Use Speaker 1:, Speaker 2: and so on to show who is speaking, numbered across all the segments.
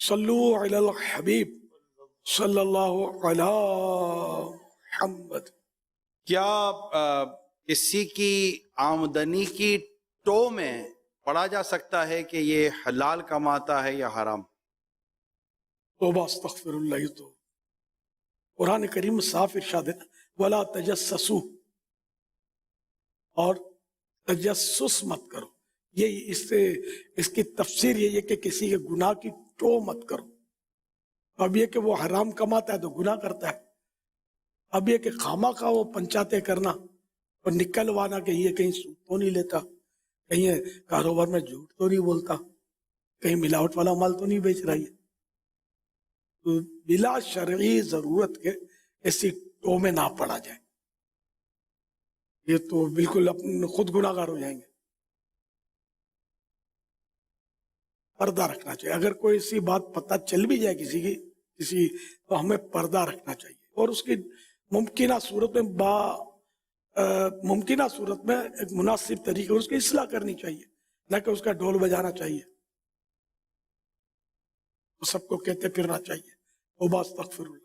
Speaker 1: صلو علی الحبیب صلی اللہ علی محمد۔
Speaker 2: کیا کسی کی آمدنی کی ٹو میں پڑھا جا سکتا ہے کہ یہ حلال کماتا ہے یا حرام؟
Speaker 1: توبہ استغفر اللہ۔ یہ تو قرآن کریم صاف ارشاد ہے ولا تجسسوا، اور تجسس مت کرو۔ یہ اس کی تفسیر یہ ہے کہ کسی کے گناہ کی ٹو مت کرو۔ اب یہ کہ وہ حرام کماتا ہے تو گناہ کرتا ہے، اب یہ کہ خامہ کا وہ پنچاتیں کرنا اور نکلوانا کہ یہ کہیں سود تو نہیں لیتا، کہیں کاروبار میں جھوٹ تو نہیں بولتا، کہیں ملاوٹ والا مال تو نہیں بیچ رہا ہے، تو بلا شرعی ضرورت کے ایسی ٹو میں نہ پڑا جائے، یہ تو بالکل اپنے خود گناہ گار ہو جائیں گے۔ پردہ رکھنا چاہیے، اگر کوئی ایسی بات پتہ چل بھی جائے کسی تو ہمیں پردہ رکھنا چاہیے، اور اس کی ممکنہ صورت میں ایک مناسب طریقے اس کی اصلاح کرنی چاہیے، نہ کہ اس کا ڈھول بجانا چاہیے، سب کو کہتے پھرنا چاہیے توبہ استغفر اللہ۔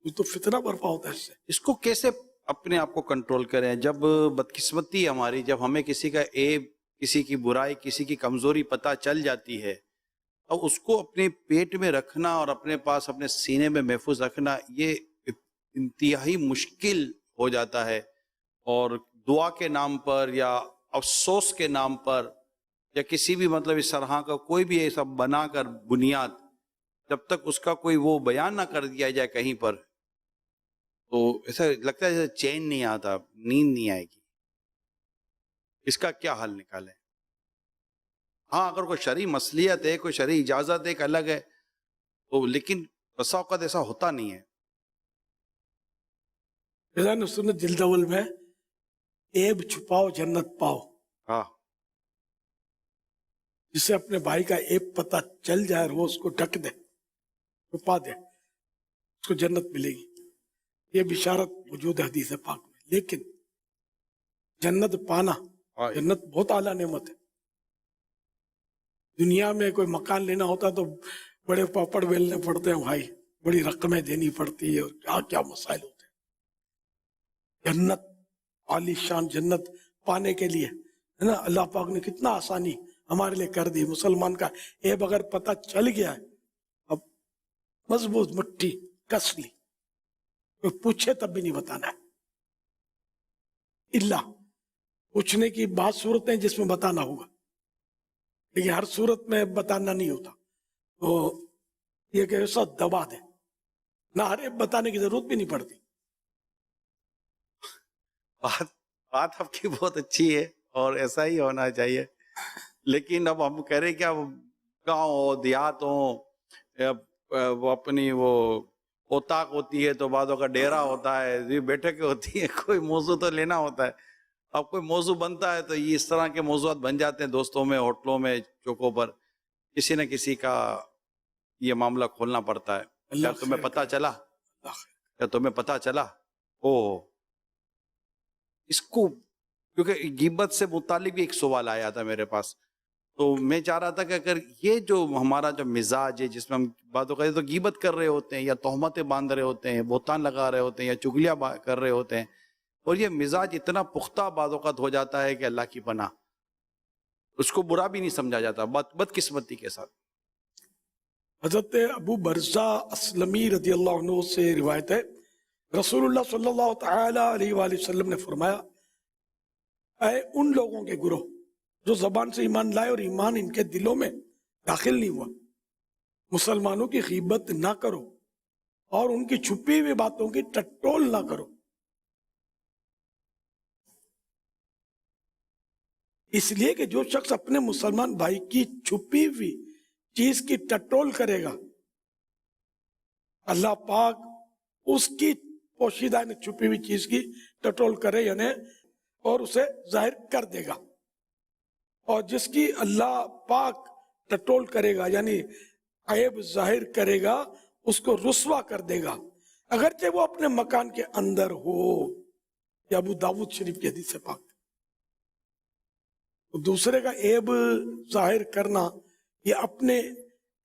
Speaker 1: یہ تو فتنہ برپا ہوتا ہے اس سے۔
Speaker 2: اس کو کیسے اپنے آپ کو کنٹرول کریں جب بدقسمتی ہماری، جب ہمیں کسی کا عیب، کسی کی برائی، کسی کی کمزوری پتہ چل جاتی ہے، اور اس کو اپنے پیٹ میں رکھنا اور اپنے پاس اپنے سینے میں محفوظ رکھنا یہ انتہائی مشکل ہو جاتا ہے، اور دعا کے نام پر یا افسوس کے نام پر یا کسی بھی اس طرح کا کوئی بھی ایسا بنا کر بنیاد، جب تک اس کا کوئی وہ بیان نہ کر دیا جائے کہیں پر، تو ایسا لگتا ہے جیسے چین نہیں آتا، نیند نہیں آئے گی۔ اس کا کیا حل نکالیں؟ ہاں اگر کوئی شرعی مصلحت ہے، کوئی شرعی اجازت ایک الگ ہے تو، لیکن بسا اوقات ایسا ہوتا نہیں ہے۔
Speaker 1: سنت جلد اول میں عیب چھپاؤ جنت پاؤ،
Speaker 2: ہاں،
Speaker 1: جسے اپنے بھائی کا عیب پتہ چل جائے اور وہ اس کو ڈھک دے، چھپا دے، اس کو جنت ملے گی۔ یہ بشارت موجود ہے حدیث پاک میں۔ لیکن جنت پانا، جنت بہت اعلیٰ نعمت ہے۔ دنیا میں کوئی مکان لینا ہوتا تو بڑے پاپڑ بیلنے پڑتے ہیں بھائی، بڑی رقمیں دینی پڑتی ہے، اور کیا کیا مسائل ہوتے ہیں۔ جنت، عالی شان جنت پانے کے لیے ہے نا، اللہ پاک نے کتنا آسانی ہمارے لیے کر دی۔ مسلمان کا عیب اگر پتہ چل گیا ہے، اب مضبوط مٹھی کس لی، کوئی پوچھے تب بھی نہیں بتانا ہے، اللہ پوچھنے کی بعض صورتیں جس میں بتانا ہوگا، لیکن ہر صورت میں بتانا نہیں ہوتا، تو یہ کہ ایسا دبا دے، نہ ہر ایک بتانے کی ضرورت بھی نہیں پڑتی۔
Speaker 2: بات آپ کی بہت اچھی ہے اور ایسا ہی ہونا چاہیے، لیکن اب ہم کہہ رہے کہ اب گاؤں ہو، دیہات ہو، وہ اپنی وہ اوتاق ہوتی ہے تو بعضوں کا ڈیرا ہوتا ہے، بیٹھکیں ہوتی ہیں، کوئی موضوع تو لینا ہوتا ہے۔ اب کوئی موضوع بنتا ہے تو یہ اس طرح کے موضوعات بن جاتے ہیں، دوستوں میں، ہوٹلوں میں، چوکوں پر کسی نہ کسی کا یہ معاملہ کھولنا پڑتا ہے۔ کیا تمہیں پتہ چلا؟ کیا تمہیں پتہ چلا؟ اس کو کیونکہ غیبت سے متعلق بھی ایک سوال آیا تھا میرے پاس، تو میں چاہ رہا تھا کہ اگر یہ جو ہمارا جو مزاج ہے جس میں ہم باتوں کرتے تو غیبت کر رہے ہوتے ہیں یا تہمتیں باندھ رہے ہوتے ہیں، بہتان لگا رہے ہوتے ہیں یا چغلیاں کر رہے ہوتے ہیں، اور یہ مزاج اتنا پختہ بعض اوقات ہو جاتا ہے کہ اللہ کی پناہ، اس کو برا بھی نہیں سمجھا جاتا، بدقسمتی کے ساتھ۔
Speaker 1: حضرت ابو برزہ اسلمی رضی اللہ عنہ سے روایت ہے، رسول اللہ صلی اللہ تعالی علیہ وآلہ وسلم نے فرمایا، اے ان لوگوں کے گروہ جو زبان سے ایمان لائے اور ایمان ان کے دلوں میں داخل نہیں ہوا، مسلمانوں کی غیبت نہ کرو اور ان کی چھپی ہوئی باتوں کی ٹٹول نہ کرو، اس لیے کہ جو شخص اپنے مسلمان بھائی کی چھپی ہوئی چیز کی ٹٹول کرے گا، اللہ پاک اس کی پوشیدہ چھپی ہوئی چیز کی ٹٹول کرے یعنی اور اسے ظاہر کر دے گا، اور جس کی اللہ پاک ٹٹول کرے گا یعنی عیب ظاہر کرے گا، اس کو رسوا کر دے گا، اگرچہ وہ اپنے مکان کے اندر ہو۔ یہ ابو داؤد شریف کی حدیث پاک۔ دوسرے کا عیب ظاہر کرنا یہ اپنے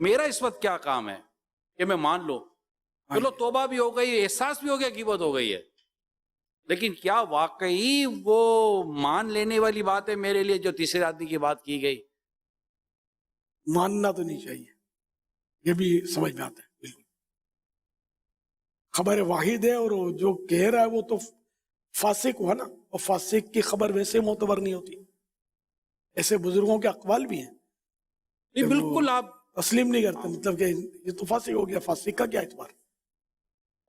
Speaker 3: میرا اس وقت کیا کام ہے کہ میں مان لوں؟ چلو توبہ بھی ہو گئی، احساس بھی ہو گیا غیبت ہو گئی ہے، لیکن کیا واقعی وہ مان لینے والی بات ہے میرے لیے جو تیسرے آدمی کی بات کی گئی؟
Speaker 1: ماننا تو نہیں چاہیے، یہ بھی سمجھ میں آتا ہے بالکل. خبر واحد ہے، اور جو کہہ رہا ہے وہ تو فاسق ہوا نا، اور فاسق کی خبر ویسے معتبر نہیں ہوتی. ایسے بزرگوں کے اقوال بھی ہیں
Speaker 3: نہیں
Speaker 1: کہ وہ
Speaker 3: بالکل، آپ
Speaker 1: تسلیم نہیں کرتے، مطلب کہ یہ تو فاسق ہو گیا. فاسق کا کیا اعتبار؟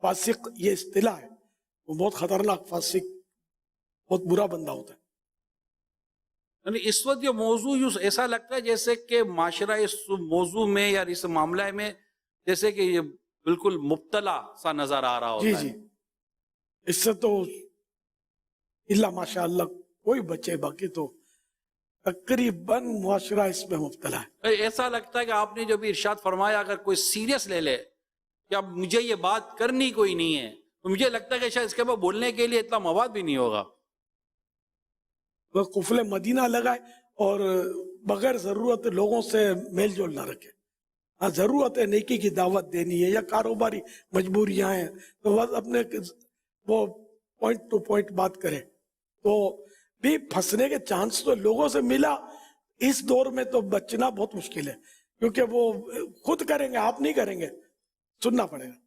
Speaker 1: فاسق یہ اصطلاح ہے، وہ بہت خطرناک، فاسق بہت برا بندہ ہوتا ہے.
Speaker 3: یعنی اس وقت یہ موضوع یوں ایسا لگتا ہے جیسے کہ معاشرہ اس موضوع میں یا اس معاملہ میں جیسے کہ یہ بالکل مبتلا سا نظر آ رہا
Speaker 1: جی
Speaker 3: ہوتا
Speaker 1: جی،
Speaker 3: ہے.
Speaker 1: اس سے تو اللہ ماشاء اللہ کوئی بچے، باقی تو تقریباً معاشرہ اس میں مبتلا ہے.
Speaker 3: ایسا لگتا ہے کہ آپ نے جو بھی ارشاد فرمایا اگر کوئی سیریس لے لے کہ اب مجھے یہ بات کرنی کوئی نہیں ہے، تو مجھے لگتا ہے کہ شاید اس کے بعد بولنے کے لیے اتنا مواد بھی نہیں ہوگا.
Speaker 1: وہ قفل مدینہ لگائے اور بغیر ضرورت لوگوں سے میل جول نہ رکھے. ہاں ضرورت ہے، نیکی کی دعوت دینی ہے یا کاروباری مجبوریاں ہیں تو بس اپنے وہ پوائنٹ ٹو پوائنٹ بات کرے. تو بھی پھنسنے کے چانس تو لوگوں سے ملا. اس دور میں تو بچنا بہت مشکل ہے، کیونکہ وہ خود کریں گے، آپ نہیں کریں گے، سننا پڑے گا.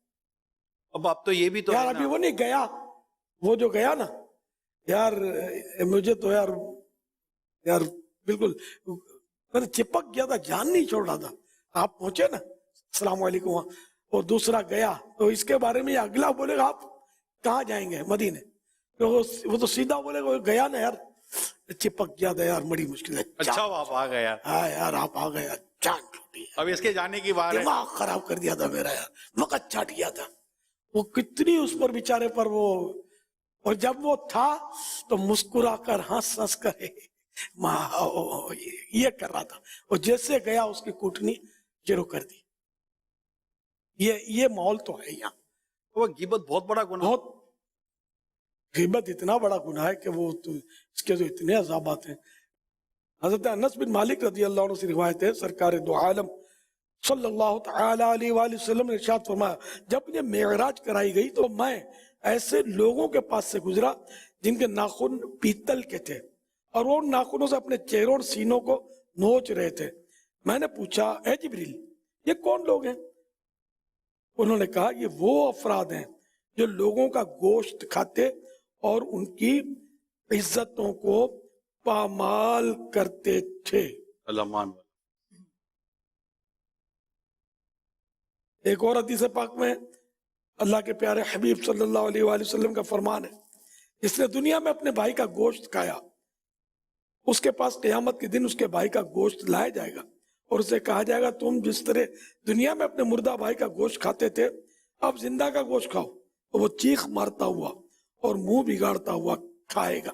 Speaker 3: اب آپ تو یہ بھی تو
Speaker 1: یار
Speaker 3: ہے
Speaker 1: ابھی
Speaker 3: نا،
Speaker 1: وہ نہیں گیا، وہ جو گیا نا یار، مجھے تو یار بالکل میں چپک گیا تھا، جان نہیں چھوڑ رہا تھا. آپ پہنچے نا السلام علیکم اور دوسرا گیا تو اس کے بارے میں اگلا بولے گا آپ کہاں جائیں گے؟ مدینے. تو وہ تو سیدھا بولے گا گیا نا یار، چپک گیا تھا یار، بڑی مشکل ہے.
Speaker 3: اچھا آپ آ گیا.
Speaker 1: ہاں یار آپ آ گئے، جان چھوٹی ہے،
Speaker 3: اب اس کے جانے کی بات ہے.
Speaker 1: دماغ خراب کر دیا تھا میرا یار، وقت چاٹ گیا تھا. وہ کتنی اس پر بیچارے پر وہ، اور جب وہ تھا تو مسکرا کر ہنس ہنس کر یہ کر رہا تھا، اور جیسے گیا اس کی کوٹنی شروع کر دی. یہ ماحول تو ہے یہاں.
Speaker 3: وہ غیبت بہت بڑا گناہ.
Speaker 1: بہت غیبت اتنا بڑا گناہ ہے کہ وہ تو اس کے تو اتنے عذابات ہیں. حضرت انس بن مالک رضی اللہ عنہ سے روایت ہے، سرکار دو عالم صلی اللہ تعالی علیہ وآلہ وسلم نے ارشاد فرمایا، جب یہ معراج کرائی گئی تو میں ایسے لوگوں کے پاس سے گزرا جن کے ناخن پیتل کے تھے اور وہ ان ناخنوں سے اپنے چہروں اور سینوں کو نوچ رہے تھے. میں نے پوچھا اے جبریل یہ کون لوگ ہیں؟ انہوں نے کہا یہ وہ افراد ہیں جو لوگوں کا گوشت کھاتے اور ان کی عزتوں کو پامال کرتے تھے.
Speaker 3: اللہ مان.
Speaker 1: ایک اور حدیث پاک میں اللہ کے پیارے حبیب صلی اللہ علیہ وآلہ وسلم کا فرمان ہے، جس نے دنیا میں اپنے بھائی کا گوشت کھایا اس کے پاس قیامت کے دن اس کے بھائی کا گوشت لایا جائے گا اور اسے کہا جائے گا تم جس طرح دنیا میں اپنے مردہ بھائی کا گوشت کھاتے تھے اب زندہ کا گوشت کھاؤ. اور وہ چیخ مارتا ہوا اور منہ بگاڑتا ہوا کھائے گا.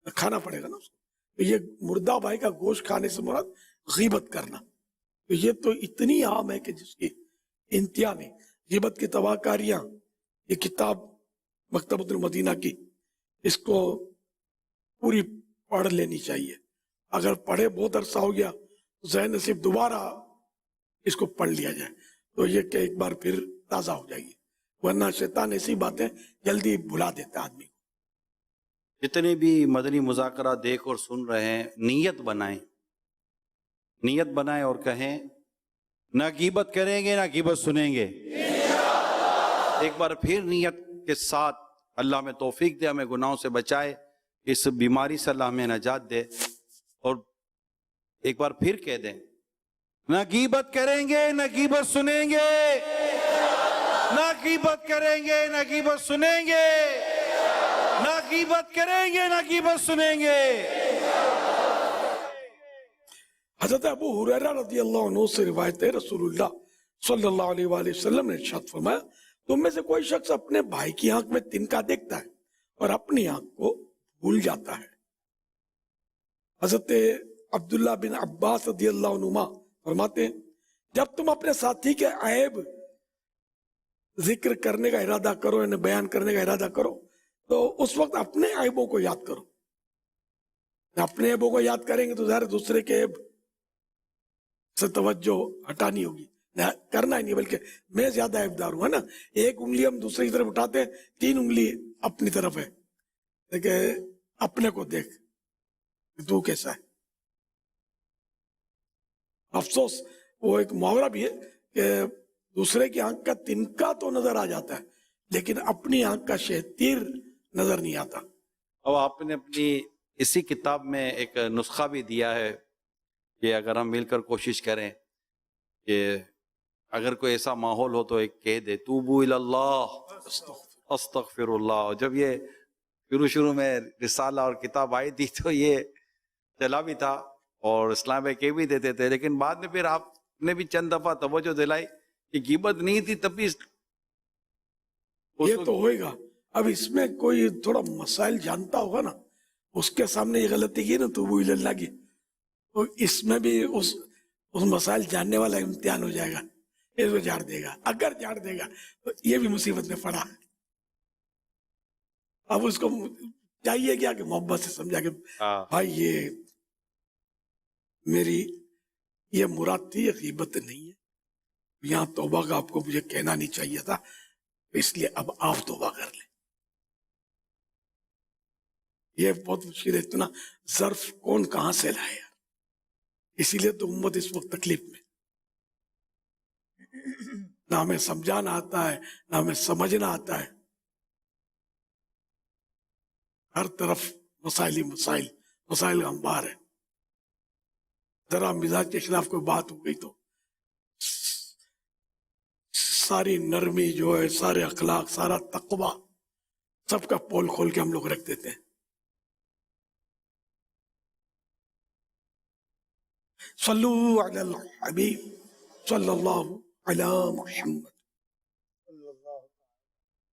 Speaker 1: کھانا پڑے گا نا اس کو. یہ مردہ بھائی کا گوشت کھانے سے مراد غیبت کرنا. تو یہ تو اتنی عام ہے کہ جس کی انتہا نہیں. غیبت کی تباہ کاریاں، یہ کتاب مکتبۃ المدینہ کی، اس کو پوری پڑھ لینی چاہیے. اگر پڑھے بہت عرصہ ہو گیا تو ذہن نصیب دوبارہ اس کو پڑھ لیا جائے تو یہ کہ ایک بار پھر تازہ ہو جائے گی، ورنہ شیطان ایسی باتیں جلدی بھلا دیتا ہے آدمی کو.
Speaker 2: جتنے بھی مدنی مذاکرہ دیکھ اور سن رہے ہیں، نیت بنائیں اور کہیں نہ غیبت کریں گے نہ غیبت سنیں گے. ایک بار پھر نیت کے ساتھ اللہ ہمیں توفیق دے، ہمیں گناہوں سے بچائے، اس بیماری سے اللہ ہمیں نجات دے. اور ایک بار پھر کہہ دیں نہ غیبت کریں گے نہ غیبت سنیں گے، نہ غیبت کریں گے نہ غیبت سنیں گے، نہ غیبت کریں گے نہ غیبت سنیں گے.
Speaker 1: حضرت ابو ہریرہ رضی اللہ عنہ سے روایت ہے، رسول اللہ صلی اللہ علیہ وآلہ وسلم نے ارشاد فرمایا تم میں سے کوئی شخص اپنے بھائی کی آنکھ میں تنکا دیکھتا ہے اور اپنی آنکھ کو بھول جاتا ہے. حضرت عبداللہ بن عباس رضی اللہ عنہما فرماتے ہیں جب تم اپنے ساتھی کے عیب ذکر کرنے کا ارادہ کرو، یعنی بیان کرنے کا ارادہ کرو، تو اس وقت اپنے عیبوں کو یاد کرو. اپنے عیبوں کو یاد کریں گے تو ظاہر دوسرے کے عیب سے توجہ ہٹانی ہوگی، نہ کرنا ہی نہیں، بلکہ میں زیادہ عیبدار ہوں، ہے نا. ایک انگلی ہم دوسری طرف اٹھاتے ہیں، 3 انگلی اپنی طرف ہے، لیکن اپنے کو دیکھ کہ تو کیسا ہے. افسوس وہ ایک محاورہ بھی ہے کہ دوسرے کی آنکھ کا تنکا تو نظر آ جاتا ہے لیکن اپنی آنکھ کا شہتیر نظر نہیں آتا.
Speaker 2: اب آپ نے اپنی اسی کتاب میں ایک نسخہ بھی دیا ہے کہ اگر ہم مل کر کوشش کریں کہ اگر کوئی ایسا ماحول ہو تو ایک کہہ دے توبو اللہ استغفر اللہ. جب یہ شروع میں رسالہ اور کتاب آئی تھی تو یہ چلا بھی تھا اور اسلام میں کہہ بھی دیتے تھے، لیکن بعد میں پھر آپ نے بھی چند دفعہ توجہ دلائی کہ غیبت نہیں تھی تب بھی
Speaker 1: یہ تو ہوئے گا. اب اس میں کوئی تھوڑا مسائل جانتا ہوگا نا، اس کے سامنے یہ غلطی کی نا توبو اللہ کی، تو اس میں بھی اس مسائل جاننے والا امتحان ہو جائے گا، اس کو جھاڑ دے گا. اگر جھاڑ دے گا تو یہ بھی مصیبت میں پڑا. اب اس کو چاہیے کیا کہ محبت سے سمجھا کہ بھائی یہ میری یہ مراد تھی، یہ غیبت نہیں ہے، یہاں توبہ کا آپ کو مجھے کہنا نہیں چاہیے تھا، اس لیے اب آپ توبہ کر لیں. یہ بہت مشکل ہے، اتنا ظرف کون کہاں سے لائے یار. اسی لیے تو امت اس وقت تکلیف میں، نہ ہمیں سمجھانا آتا ہے نہ ہمیں سمجھنا آتا ہے. ہر طرف مسائل ہی مسائل، مسائل کا انبار ہے. ذرا مزاج کے خلاف کوئی بات ہو گئی تو ساری نرمی جو ہے، سارے اخلاق، سارا تقوی سب کا پول کھول کے ہم لوگ رکھ دیتے ہیں. صلو علی الحبیب صلی اللہ علی محمد.